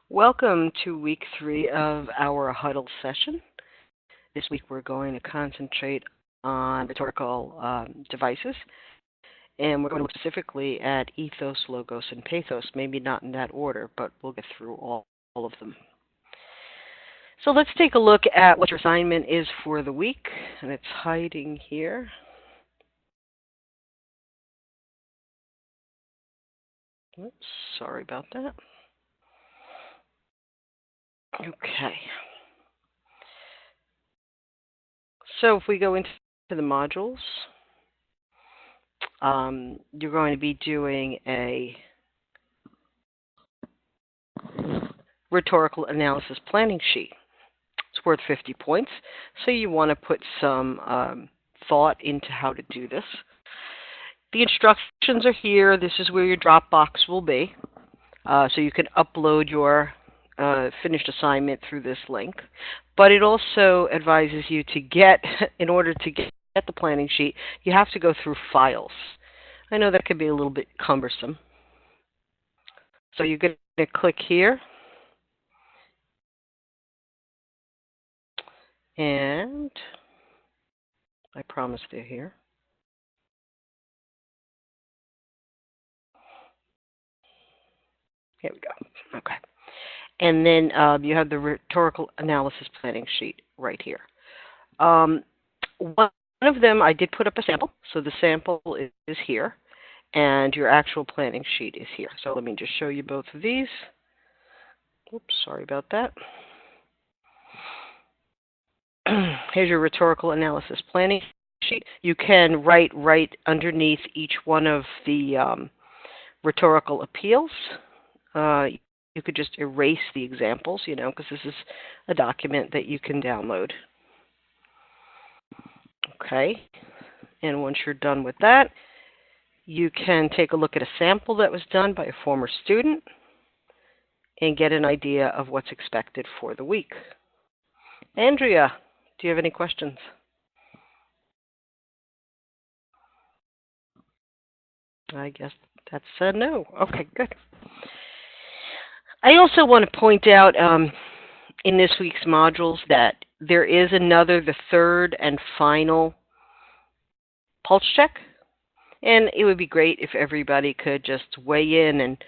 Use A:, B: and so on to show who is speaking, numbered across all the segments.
A: Welcome to week 3 of our Huddle session. This week we're going to concentrate on rhetorical devices, and we're going to look specifically at ethos, logos, and pathos, maybe not in that order, but we'll get through all of them. So let's take a look at what your assignment is for the week, and it's hiding here. Oops, sorry about that. Okay. So if we go into the modules, you're going to be doing a rhetorical analysis planning sheet. It's worth 50 points, so you want to put some thought into how to do this. The instructions are here. This is where your Dropbox will be, so you can upload your finished assignment through this link. But it also advises you to get, in order to get the planning sheet, you have to go through files. I know that can be a little bit cumbersome. So you're going to click here, and I promise they're here. Here we go. Okay. And then you have the rhetorical analysis planning sheet right here. One of them, I did put up a sample. So the sample is here, and your actual planning sheet is here. So let me just show you both of these. Oops, sorry about that. Here's your rhetorical analysis planning sheet. You can write right underneath each one of the rhetorical appeals. You could just erase the examples, because this is a document that you can download. Okay, and once you're done with that, you can take a look at a sample that was done by a former student and get an idea of what's expected for the week. Andrea, do you have any questions? I guess that's a no. Okay, good. I also want to point out in this week's modules that there is the third and final pulse check. And it would be great if everybody could just weigh in and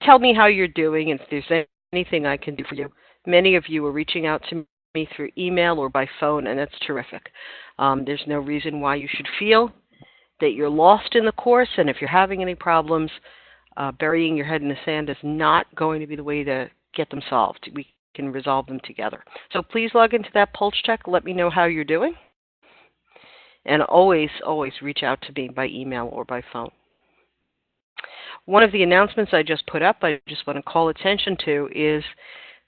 A: tell me how you're doing and if there's anything I can do for you. Many of you are reaching out to me through email or by phone, and that's terrific. There's no reason why you should feel that you're lost in the course, and if you're having any problems, burying your head in the sand is not going to be the way to get them solved. We can resolve them together. So please log into that pulse check. Let me know how you're doing. And always, always reach out to me by email or by phone. One of the announcements I just put up, I just want to call attention to, is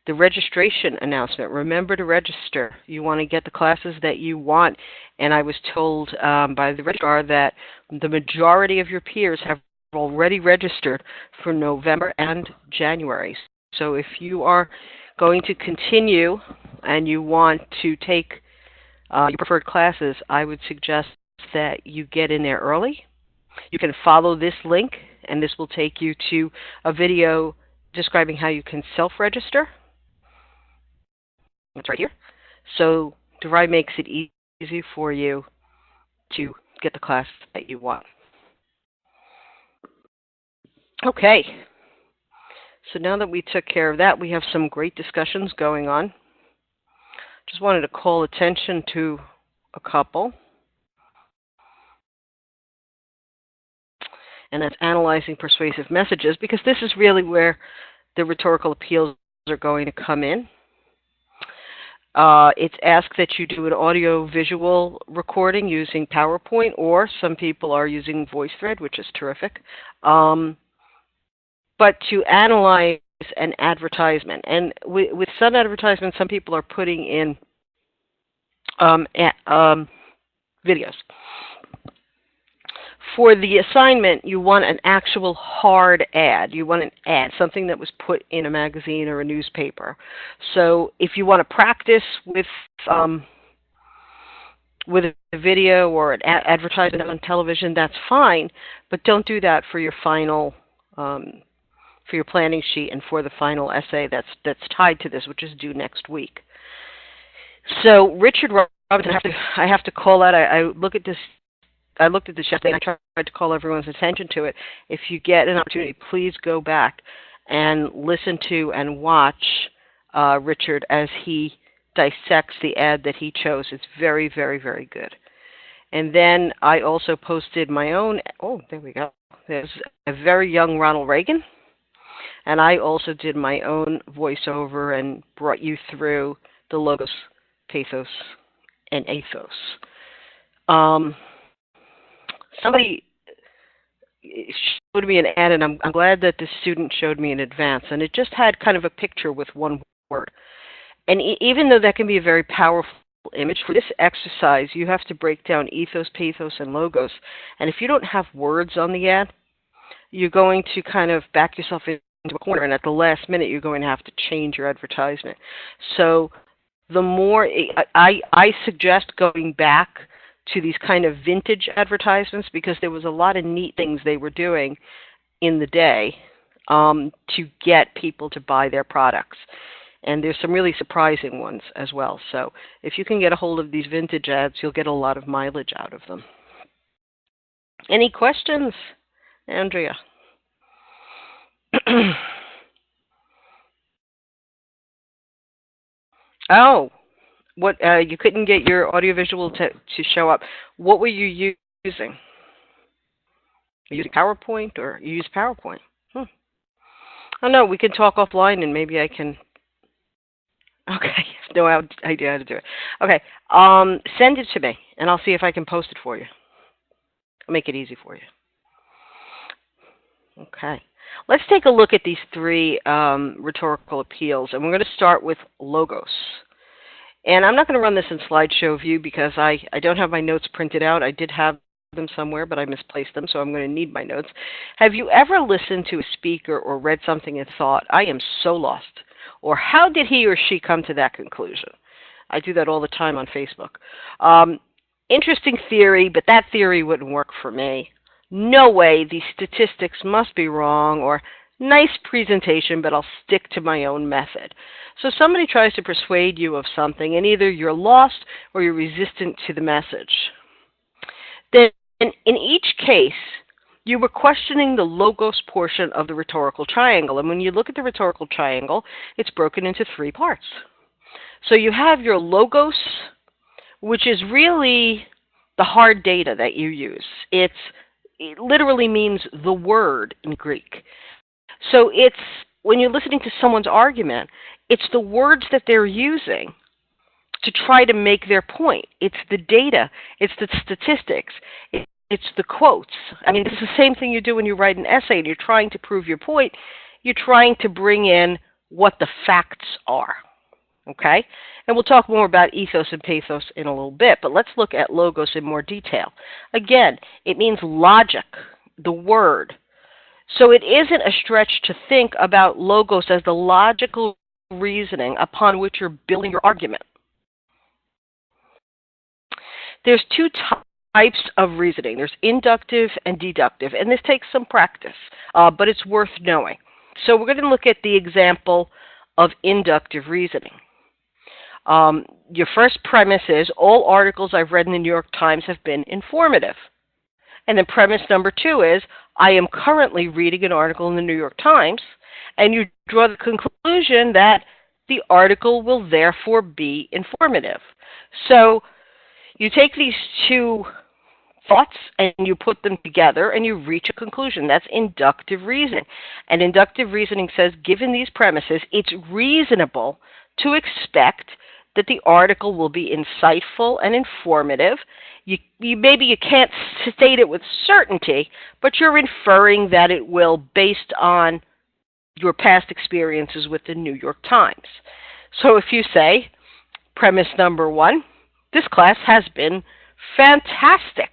A: the registration announcement. Remember to register. You want to get the classes that you want. And I was told by the registrar that the majority of your peers have already registered for November and January. So if you are going to continue and you want to take your preferred classes, I would suggest that you get in there early. You can follow this link, and this will take you to a video describing how you can self-register. It's right here. So DeVry makes it easy for you to get the class that you want. Okay. So now that we took care of that, we have some great discussions going on. Just wanted to call attention to a couple. And that's analyzing persuasive messages, because this is really where the rhetorical appeals are going to come in. It's asked that you do an audio-visual recording using PowerPoint, or some people are using VoiceThread, which is terrific. But to analyze an advertisement, and with some advertisements, some people are putting in videos. For the assignment, you want an actual hard ad. You want an ad, something that was put in a magazine or a newspaper. So if you want to practice with a video or an advertisement on television, that's fine, but don't do that for your final for your planning sheet and for the final essay that's tied to this, which is due next week. So Richard Robinson, I have to call out. I looked at this yesterday, and I tried to call everyone's attention to it. If you get an opportunity, please go back and listen to and watch Richard as he dissects the ad that he chose. It's very, very, very good. And then I also posted my own. Oh, there we go. There's a very young Ronald Reagan. And I also did my own voiceover and brought you through the logos, pathos, and ethos. Somebody showed me an ad, and I'm glad that the student showed me in advance. And it just had kind of a picture with one word. And even though that can be a very powerful image, for this exercise, you have to break down ethos, pathos, and logos. And if you don't have words on the ad, you're going to kind of back yourself into a corner, and at the last minute, you're going to have to change your advertisement. So the more, I suggest going back to these kind of vintage advertisements, because there was a lot of neat things they were doing in the day to get people to buy their products. And there's some really surprising ones as well. So if you can get a hold of these vintage ads, you'll get a lot of mileage out of them. Any questions, Andrea? Oh, what you couldn't get your audiovisual to show up. What were you using? Are you using PowerPoint, or you use PowerPoint? I don't know. We can talk offline, and maybe I can. Okay, I have no idea how to do it. Okay, send it to me, and I'll see if I can post it for you. I'll make it easy for you. Okay, let's take a look at these three rhetorical appeals, and we're going to start with logos. And I'm not going to run this in slideshow view because I don't have my notes printed out. I did have them somewhere, but I misplaced them, so I'm going to need my notes. Have you ever listened to a speaker or read something and thought, I am so lost? Or how did he or she come to that conclusion? I do that all the time on Facebook. Interesting theory, but that theory wouldn't work for me. No way, these statistics must be wrong, or nice presentation, but I'll stick to my own method. So somebody tries to persuade you of something, and either you're lost or you're resistant to the message. Then, in each case, you were questioning the logos portion of the rhetorical triangle. And when you look at the rhetorical triangle, it's broken into three parts. So you have your logos, which is really the hard data that you use. It literally means the word in Greek. So it's, when you're listening to someone's argument, it's the words that they're using to try to make their point. It's the data. It's the statistics. It's the quotes. I mean, it's the same thing you do when you write an essay and you're trying to prove your point. You're trying to bring in what the facts are, okay? And we'll talk more about ethos and pathos in a little bit, but let's look at logos in more detail. Again, it means logic, the word. So it isn't a stretch to think about logos as the logical reasoning upon which you're building your argument. There's two types of reasoning. There's inductive and deductive, and this takes some practice, but it's worth knowing. So we're going to look at the example of inductive reasoning. Your first premise is, all articles I've read in the New York Times have been informative. And then premise number two is, I am currently reading an article in the New York Times, and you draw the conclusion that the article will therefore be informative. So you take these two thoughts and you put them together and you reach a conclusion. That's inductive reasoning. And inductive reasoning says, given these premises, it's reasonable to expect that the article will be insightful and informative. Maybe you can't state it with certainty, but you're inferring that it will based on your past experiences with the New York Times. So if you say, premise number one, this class has been fantastic.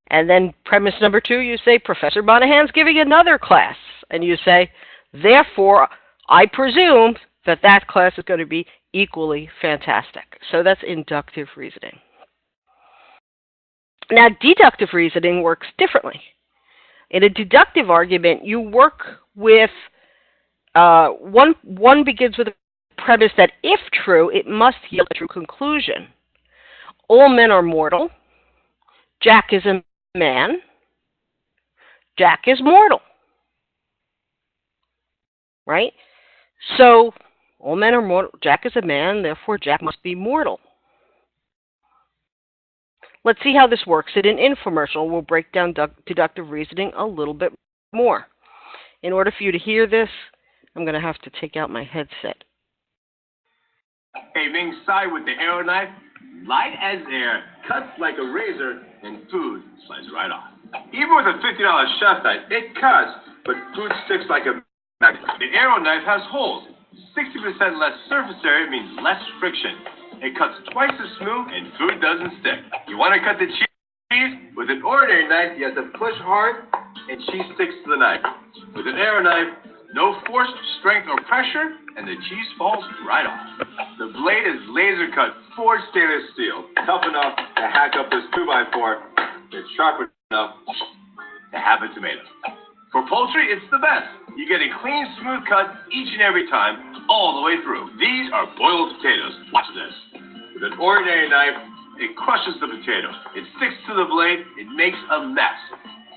A: And then premise number two, you say, Professor Monahan's giving another class. And you say, therefore, I presume that that class is going to be equally fantastic. So that's inductive reasoning. Now, deductive reasoning works differently. In a deductive argument, you work with one begins with a premise that if true, it must yield a true conclusion. All men are mortal. Jack is a man. Jack is mortal. Right? So, all men are mortal. Jack is a man, therefore Jack must be mortal. Let's see how this works in an infomercial. We'll break down deductive reasoning a little bit more. In order for you to hear this, I'm going to have to take out my headset.
B: Shaving side with the arrow knife, light as air, cuts like a razor, and food slides right off. Even with a $50 chef knife, it cuts, but food sticks like a magnet. The arrow knife has holes. 60% less surface area means less friction. It cuts twice as smooth, and food doesn't stick. You want to cut the cheese? With an ordinary knife, you have to push hard, and cheese sticks to the knife. With an arrow knife, no force, strength, or pressure, and the cheese falls right off. The blade is laser cut, forged stainless steel, tough enough to hack up this 2x4. It's sharp enough to have a tomato. For poultry, it's the best. You get a clean, smooth cut each and every time, all the way through. These are boiled potatoes. Watch this. With an ordinary knife, it crushes the potato. It sticks to the blade. It makes a mess.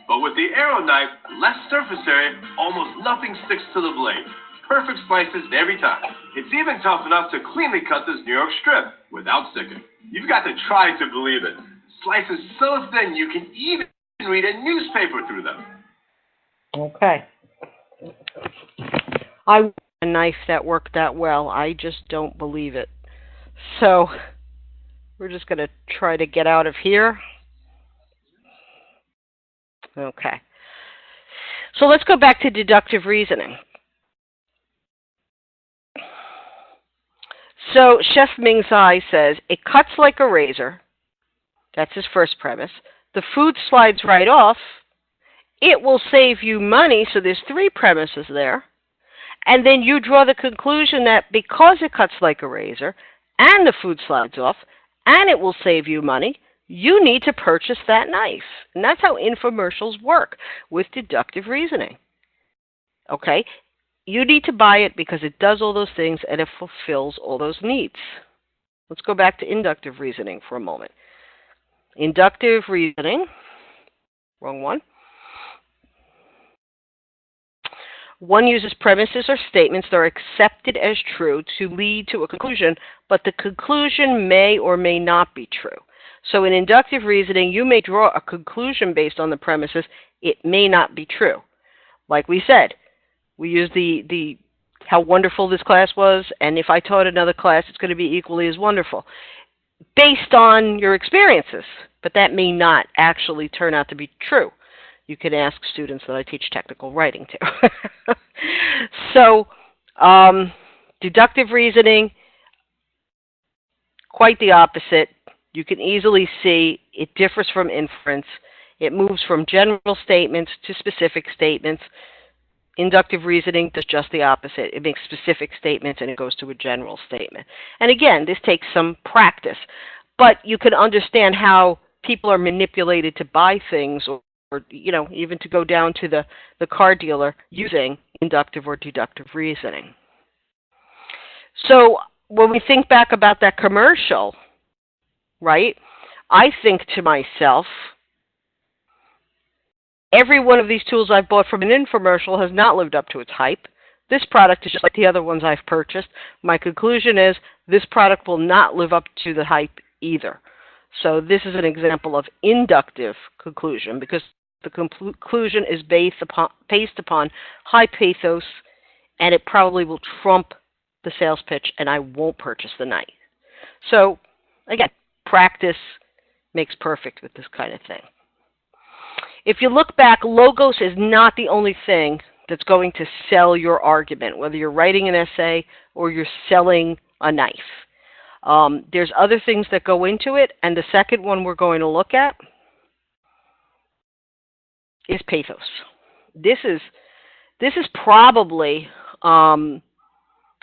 B: But with the arrow knife, less surface area, almost nothing sticks to the blade. Perfect slices every time. It's even tough enough to cleanly cut this New York strip without sticking. You've got to try to believe it. Slices so thin you can even read a newspaper through them.
A: Okay. I want a knife that worked that well. I just don't believe it. So we're just going to try to get out of here. Okay. So let's go back to deductive reasoning. So Chef Ming Tsai says, it cuts like a razor. That's his first premise. The food slides right off. It will save you money. So there's three premises there. And then you draw the conclusion that because it cuts like a razor and the food slides off and it will save you money, you need to purchase that knife. And that's how infomercials work with deductive reasoning. Okay? You need to buy it because it does all those things and it fulfills all those needs. Let's go back to inductive reasoning for a moment. Inductive reasoning, wrong one. One uses premises or statements that are accepted as true to lead to a conclusion, but the conclusion may or may not be true. So in inductive reasoning, you may draw a conclusion based on the premises. It may not be true. Like we said, we use the how wonderful this class was, and if I taught another class, it's going to be equally as wonderful, based on your experiences. But that may not actually turn out to be true. You can ask students that I teach technical writing to. So, deductive reasoning, quite the opposite. You can easily see it differs from inference. It moves from general statements to specific statements. Inductive reasoning does just the opposite. It makes specific statements and it goes to a general statement. And again, this takes some practice. But you can understand how people are manipulated to buy things or even to go down to the car dealer using inductive or deductive reasoning. So when we think back about that commercial, right, I think to myself, every one of these tools I've bought from an infomercial has not lived up to its hype. This product is just like the other ones I've purchased. My conclusion is this product will not live up to the hype either. So this is an example of inductive conclusion because the conclusion is based upon high pathos, and it probably will trump the sales pitch, and I won't purchase the knife. So, again, practice makes perfect with this kind of thing. If you look back, logos is not the only thing that's going to sell your argument, whether you're writing an essay or you're selling a knife. There's other things that go into it, and the second one we're going to look at is pathos. This is probably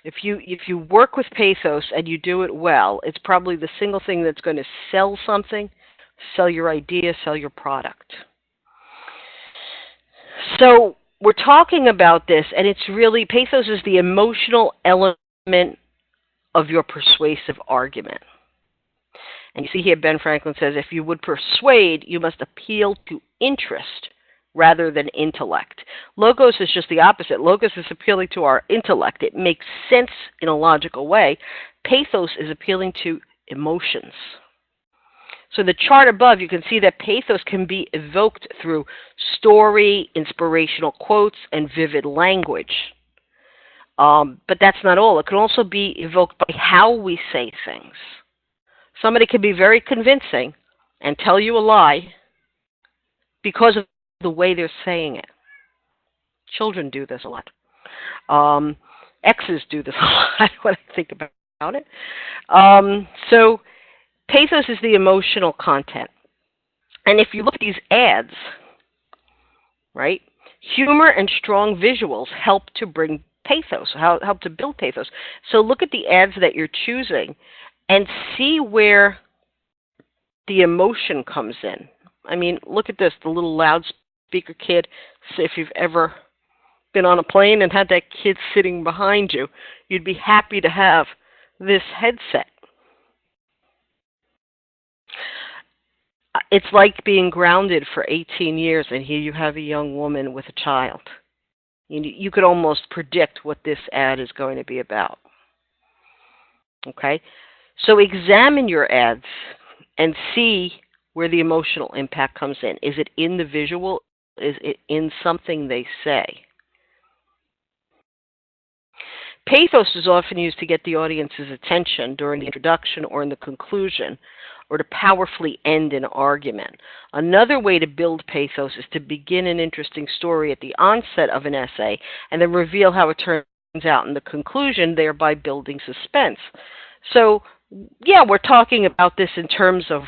A: if you work with pathos and you do it well, it's probably the single thing that's going to sell something, sell your idea, sell your product. So we're talking about this, and it's really, pathos is the emotional element of your persuasive argument. And you see here, Ben Franklin says, if you would persuade, you must appeal to interest rather than intellect. Logos is just the opposite. Logos is appealing to our intellect. It makes sense in a logical way. Pathos is appealing to emotions. So the chart above, you can see that pathos can be evoked through story, inspirational quotes, and vivid language. But that's not all. It can also be evoked by how we say things. Somebody can be very convincing and tell you a lie because of the way they're saying it. Children do this a lot. Exes do this a lot when I think about it. So pathos is the emotional content. And if you look at these ads, right, humor and strong visuals help to bring pathos, help to build pathos. So look at the ads that you're choosing and see where the emotion comes in. I mean, look at this, the little loudspeaker kid. So if you've ever been on a plane and had that kid sitting behind you, you'd be happy to have this headset. It's like being grounded for 18 years, and here you have a young woman with a child. You could almost predict what this ad is going to be about. Okay? So examine your ads and see where the emotional impact comes in. Is it in the visual? Is it in something they say? Pathos is often used to get the audience's attention during the introduction or in the conclusion, or to powerfully end an argument. Another way to build pathos is to begin an interesting story at the onset of an essay and then reveal how it turns out in the conclusion, thereby building suspense. So, yeah, we're talking about this in terms of,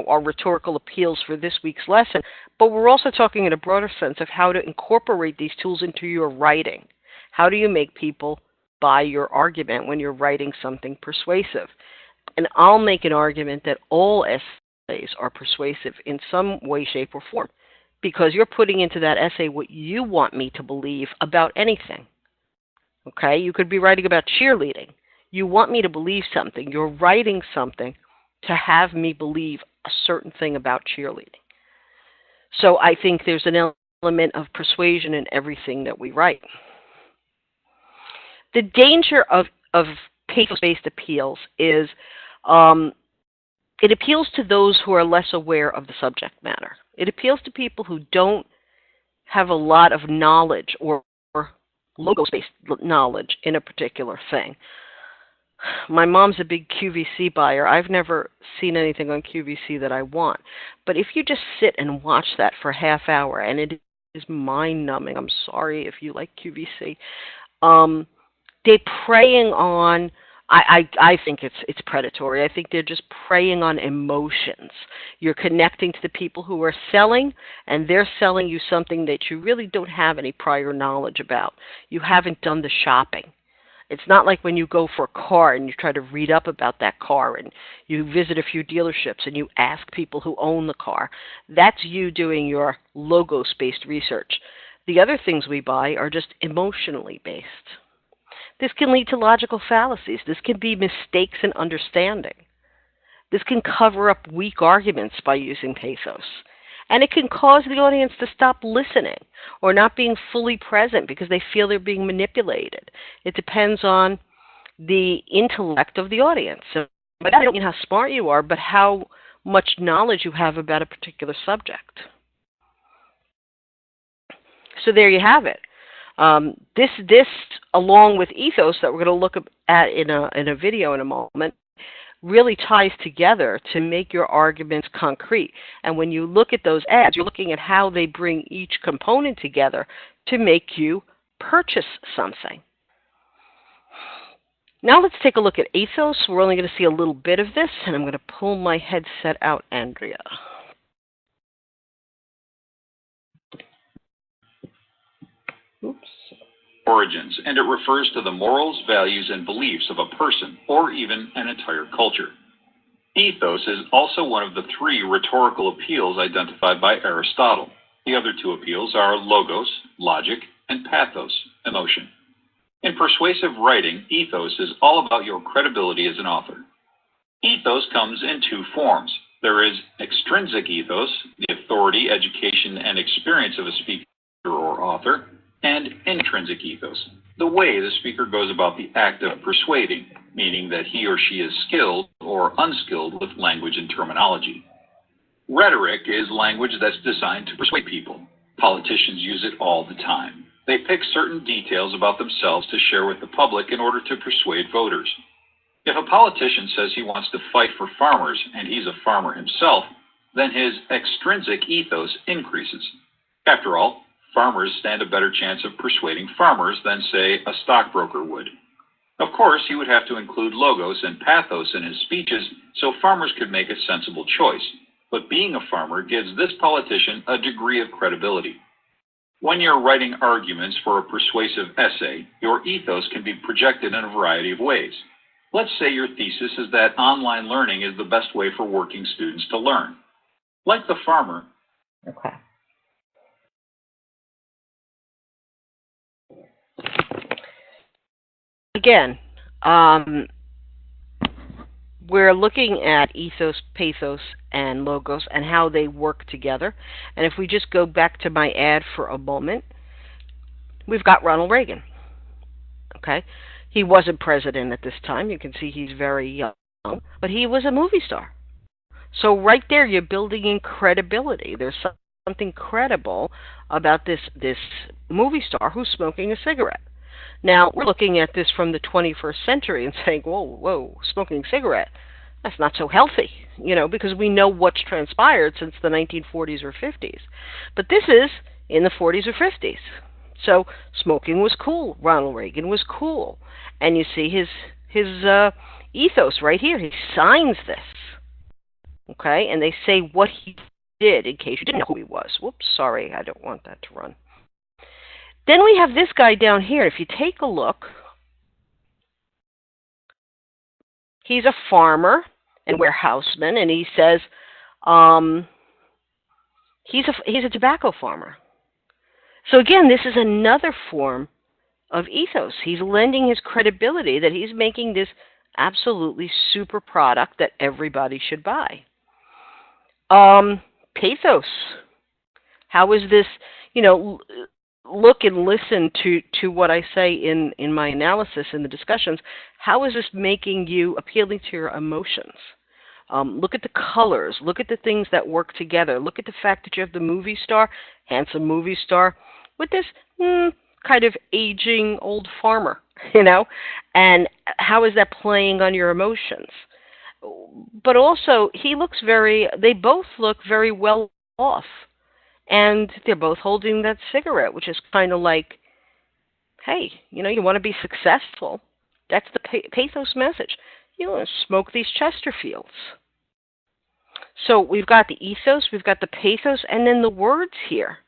A: our rhetorical appeals for this week's lesson, but we're also talking in a broader sense of how to incorporate these tools into your writing. How do you make people buy your argument when you're writing something persuasive? And I'll make an argument that all essays are persuasive in some way, shape, or form, because you're putting into that essay what you want me to believe about anything. Okay? You could be writing about cheerleading. You want me to believe something. You're writing something to have me believe a certain thing about cheerleading. So I think there's an element of persuasion in everything that we write. The danger of pathos-based appeals is it appeals to those who are less aware of the subject matter. It appeals to people who don't have a lot of knowledge or logos-based knowledge in a particular thing. My mom's a big QVC buyer. I've never seen anything on QVC that I want. But if you just sit and watch that for a half hour, and it is mind-numbing. I'm sorry if you like QVC. They're preying on, I think it's predatory. I think they're just preying on emotions. You're connecting to the people who are selling, and they're selling you something that you really don't have any prior knowledge about. You haven't done the shopping. It's not like when you go for a car and you try to read up about that car and you visit a few dealerships and you ask people who own the car. That's you doing your logos-based research. The other things we buy are just emotionally based. This can lead to logical fallacies. This can be mistakes in understanding. This can cover up weak arguments by using pathos. And it can cause the audience to stop listening or not being fully present because they feel they're being manipulated. It depends on the intellect of the audience. So by that, I don't mean how smart you are, but how much knowledge you have about a particular subject. So there you have it. This, along with ethos that we're going to look at in a video in a moment, really ties together to make your arguments concrete. And when you look at those ads, you're looking at how they bring each component together to make you purchase something. Now let's take a look at ethos. We're only going to see a little bit of this, and I'm going to pull my headset out, Andrea. Oops.
C: Origins, and it refers to the morals, values, and beliefs of a person or even an entire culture. Ethos is also one of the three rhetorical appeals identified by Aristotle. The other two appeals are logos, logic, and pathos, emotion. In persuasive writing, ethos is all about your credibility as an author. Ethos comes in two forms. There is extrinsic ethos, the authority, education, and experience of a speaker or author, and intrinsic ethos, the way the speaker goes about the act of persuading, meaning that he or she is skilled or unskilled with language and terminology. Rhetoric is language that's designed to persuade people. Politicians use it all the time. They pick certain details about themselves to share with the public in order to persuade voters. If a politician says he wants to fight for farmers and he's a farmer himself, then his extrinsic ethos increases. After all, farmers stand a better chance of persuading farmers than, say, a stockbroker would. Of course, he would have to include logos and pathos in his speeches so farmers could make a sensible choice. But being a farmer gives this politician a degree of credibility. When you're writing arguments for a persuasive essay, your ethos can be projected in a variety of ways. Let's say your thesis is that online learning is the best way for working students to learn. Like the farmer.
A: Okay. Again, we're looking at ethos, pathos, and logos and how they work together. And if we just go back to my ad for a moment, we've got Ronald Reagan. Okay? He wasn't president at this time. You can see he's very young, but he was a movie star. So right there, you're building in credibility. There's something credible about this movie star who's smoking a cigarette. Now, we're looking at this from the 21st century and saying, whoa, smoking a cigarette, that's not so healthy, because we know what's transpired since the 1940s or 50s. But this is in the 40s or 50s. So smoking was cool. Ronald Reagan was cool. And you see his ethos right here. He signs this. Okay? And they say what he did in case you didn't know who he was. Whoops, sorry, I don't want that to run. Then we have this guy down here. If you take a look, he's a farmer and warehouseman, and he says he's a tobacco farmer. So again, this is another form of ethos. He's lending his credibility that he's making this absolutely super product that everybody should buy. Pathos. How is this, look and listen to what I say in my analysis in the discussions. How is this making you appealing to your emotions? Look at the colors. Look at the things that work together. Look at the fact that you have the movie star, handsome movie star, with this kind of aging old farmer, and how is that playing on your emotions? But also, they both look very well off. And they're both holding that cigarette, which is kind of like, hey, you want to be successful. That's the pathos message. You want to smoke these Chesterfields. So we've got the ethos, we've got the pathos, and then the words here.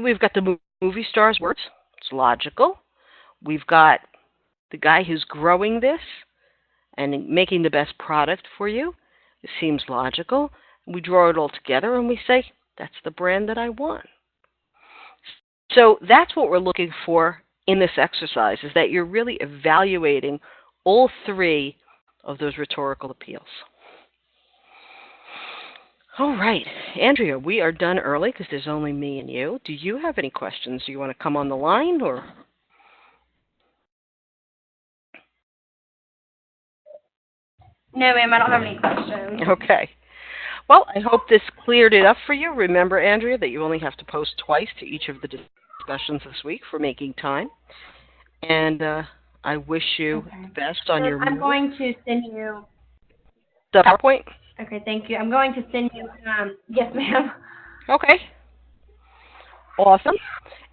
A: We've got the movie star's words. It's logical. We've got the guy who's growing this and making the best product for you. It seems logical. We draw it all together and we say, that's the brand that I want. So that's what we're looking for in this exercise, is that you're really evaluating all three of those rhetorical appeals. All right, Andrea, we are done early because there's only me and you. Do you have any questions? Do you want to come on the line, or?
D: No, ma'am, I don't have any questions.
A: Okay. Well, I hope this cleared it up for you. Remember, Andrea, that you only have to post twice to each of the discussions this week for making time. And I wish you the best on your
D: I'm going to send you
A: the PowerPoint.
D: Okay, thank you. I'm going to send you, yes, ma'am.
A: Okay. Awesome.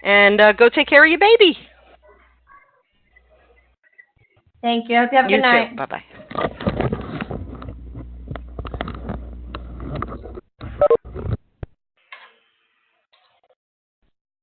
A: And go take care of your baby.
D: Thank you. I hope you have a good night.
A: You too. Bye-bye.